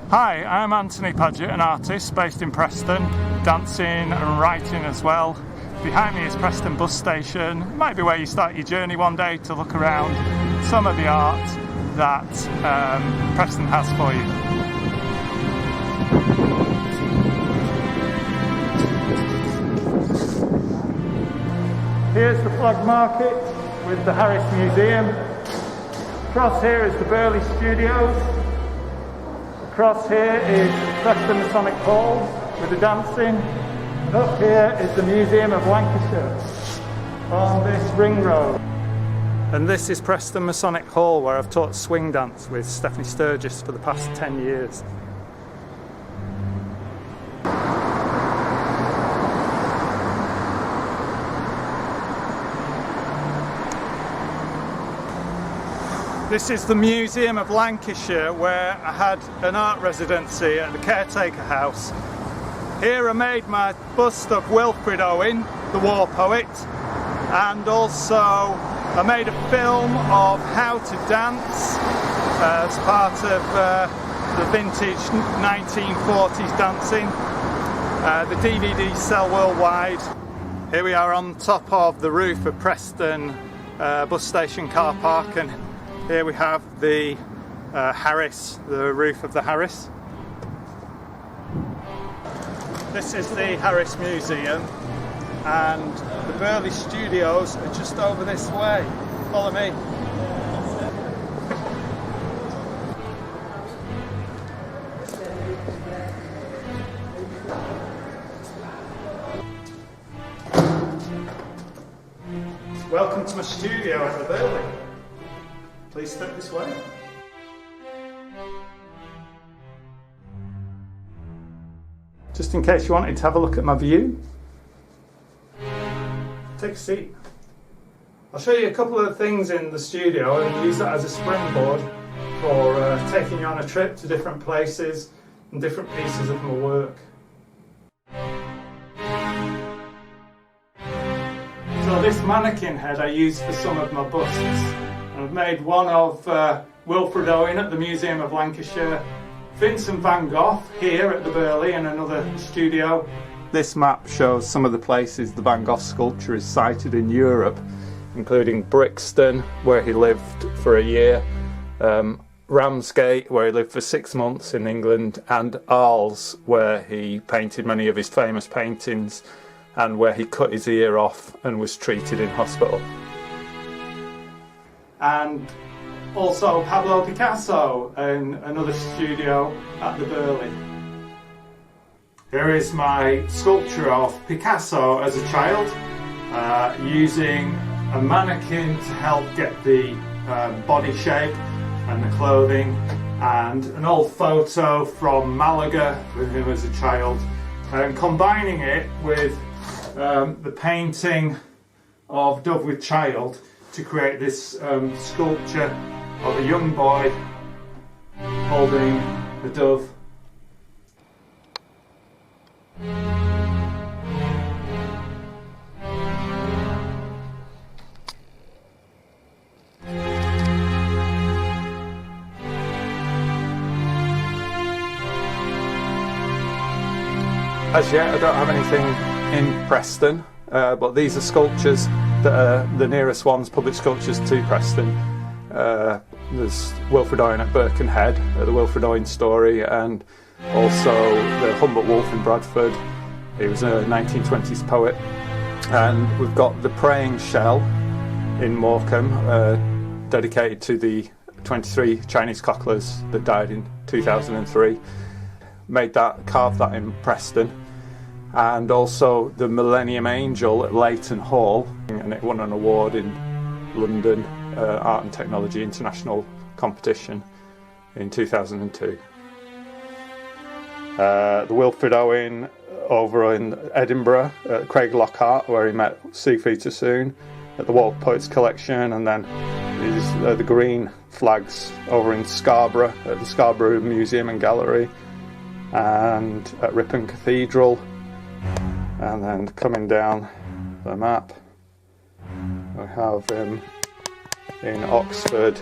Hi, I'm Anthony Padgett, an artist based in Preston, dancing and writing as well. Behind me is Preston bus station. It might be where you start your journey one day to look around some of the art that Preston has for you. Here's the Flag Market with the Harris Museum. Across here is the Burley Studios. Across here is Preston Masonic Hall with the dancing. And up here is the Museum of Lancashire on this ring road. And this is Preston Masonic Hall, where I've taught swing dance with Stephanie Sturgis for the past 10 years. This is the Museum of Lancashire, where I had an art residency at the Caretaker House. Here I made my bust of Wilfred Owen, the war poet, and also I made a film of how to dance as part of the vintage 1940s dancing. The DVDs sell worldwide. Here we are on top of the roof of Preston bus station car park, and here we have the Harris, the roof of the Harris. This is the Harris Museum, and the Burley Studios are just over this way. Follow me. Welcome to my studio at the Burley. Please step this way. Just in case you wanted to have a look at my view, take a seat. I'll show you a couple of things in the studio and use that as a springboard for taking you on a trip to different places and different pieces of my work. So this mannequin head I use for some of my busts. I've made one of Wilfred Owen at the Museum of Lancashire, Vincent van Gogh here at the Burley in another studio. This map shows some of the places the Van Gogh sculpture is sited in Europe, including Brixton, where he lived for a year, Ramsgate, where he lived for 6 months in England, and Arles, where he painted many of his famous paintings and where he cut his ear off and was treated in hospital. And also Pablo Picasso in another studio at the Burley. Here is my sculpture of Picasso as a child, using a mannequin to help get the body shape and the clothing, and an old photo from Malaga with him as a child, and combining it with the painting of Dove with Child to create this sculpture of a young boy holding the dove. As yet I don't have anything in Preston, but these are sculptures that are the nearest ones, public sculptures to Preston. There's Wilfred Owen at Birkenhead, the Wilfred Owen story, and also the Humboldt Wolf in Bradford. He was a 1920s poet. And we've got the Praying Shell in Morecambe, dedicated to the 23 Chinese cocklers that died in 2003. Carved that in Preston. And also the Millennium Angel at Leighton Hall, and it won an award in London Art and Technology International Competition in 2002. The Wilfred Owen over in Edinburgh at Craig Lockhart, where he met Siegfried Sassoon at the World Poets Collection, and then the green flags over in Scarborough at the Scarborough Museum and Gallery, and at Ripon Cathedral. And then coming down the map, we have him in Oxford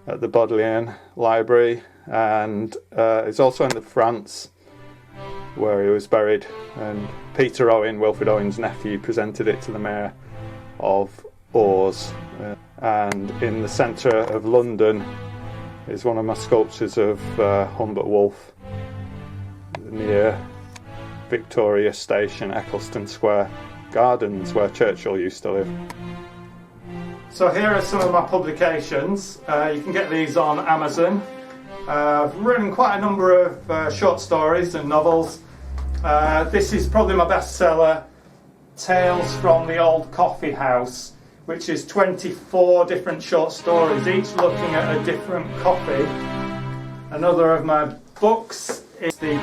at the Bodleian Library, and it's also in France where he was buried, and Peter Owen, Wilfred Owen's nephew, presented it to the mayor of Oars. And in the centre of London is one of my sculptures of Humbert Wolff near Victoria Station, Eccleston Square Gardens, where Churchill used to live. So here are some of my publications. You can get these on Amazon. I've written quite a number of short stories and novels. This is probably my bestseller, Tales from the Old Coffee House, which is 24 different short stories, each looking at a different coffee. Another of my books is the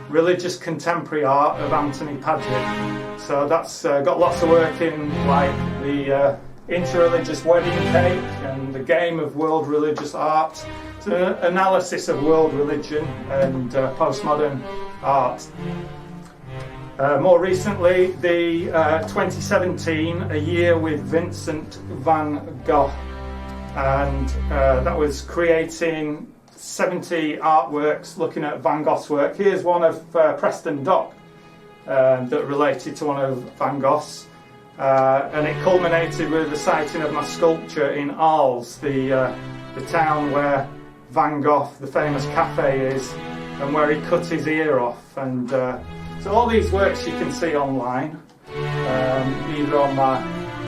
Religious Contemporary Art of Anthony Padgett. So that's got lots of work in, like the interreligious wedding cake and the game of world religious art. It's an analysis of world religion and postmodern art. More recently, the 2017 A Year with Vincent van Gogh, and that was creating 70 artworks looking at Van Gogh's work. Here's one of Preston Dock that related to one of Van Gogh's, and it culminated with the sighting of my sculpture in Arles, the town where Van Gogh, the famous cafe, is, and where he cut his ear off. And so all these works you can see online, either on my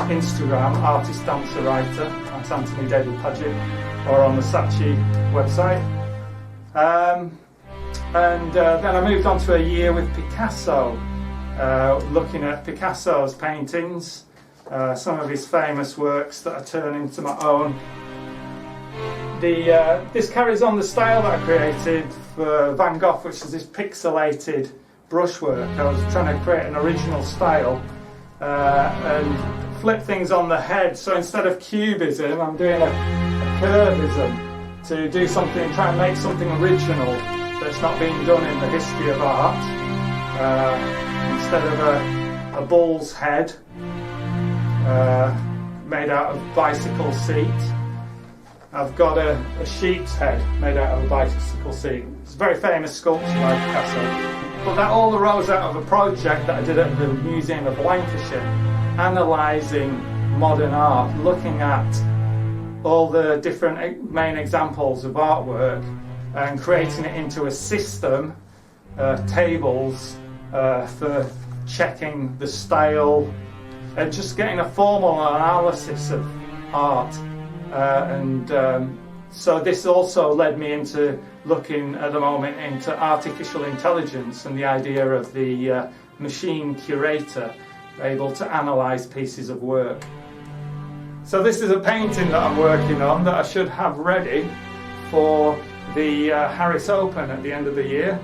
Instagram, Artist Dancer Writer, that's Anthony David Padgett, or on the Saatchi website. Then I moved on to A Year with Picasso, looking at Picasso's paintings, some of his famous works that I turn into my own. This carries on the style that I created for Van Gogh, which is this pixelated brushwork. I was trying to create an original style and flip things on the head. So instead of cubism, I'm doing a curvism to do something, try and make something original that's not being done in the history of art. Instead of a bull's head made out of bicycle seat, I've got a sheep's head made out of a bicycle seat. It's a very famous sculpture by Picasso. But that all arose out of a project that I did at the Museum of Lancashire, analysing modern art, looking at all the different main examples of artwork and creating it into a system, tables for checking the style and just getting a formal analysis of art. So this also led me into looking at the moment into artificial intelligence and the idea of the machine curator able to analyse pieces of work. So this is a painting that I'm working on that I should have ready for the Harris Open at the end of the year,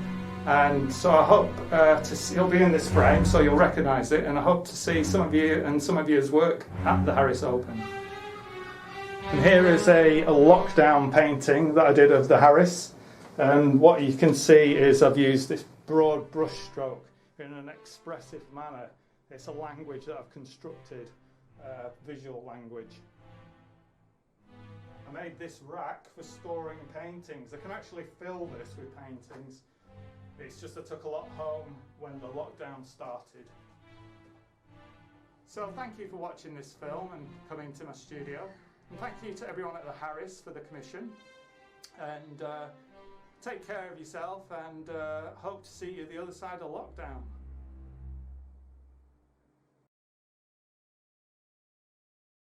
and so I hope to see, it'll be in this frame so you'll recognise it, and I hope to see some of you and some of yours work at the Harris Open. And here is a lockdown painting that I did of the Harris, and what you can see is I've used this broad brush stroke in an expressive manner. It's a language that I've constructed, visual language. I made this rack for storing paintings. I can actually fill this with paintings. It's just I took a lot home when the lockdown started. So thank you for watching this film and coming to my studio. And thank you to everyone at the Harris for the commission. And take care of yourself, and hope to see you the other side of lockdown.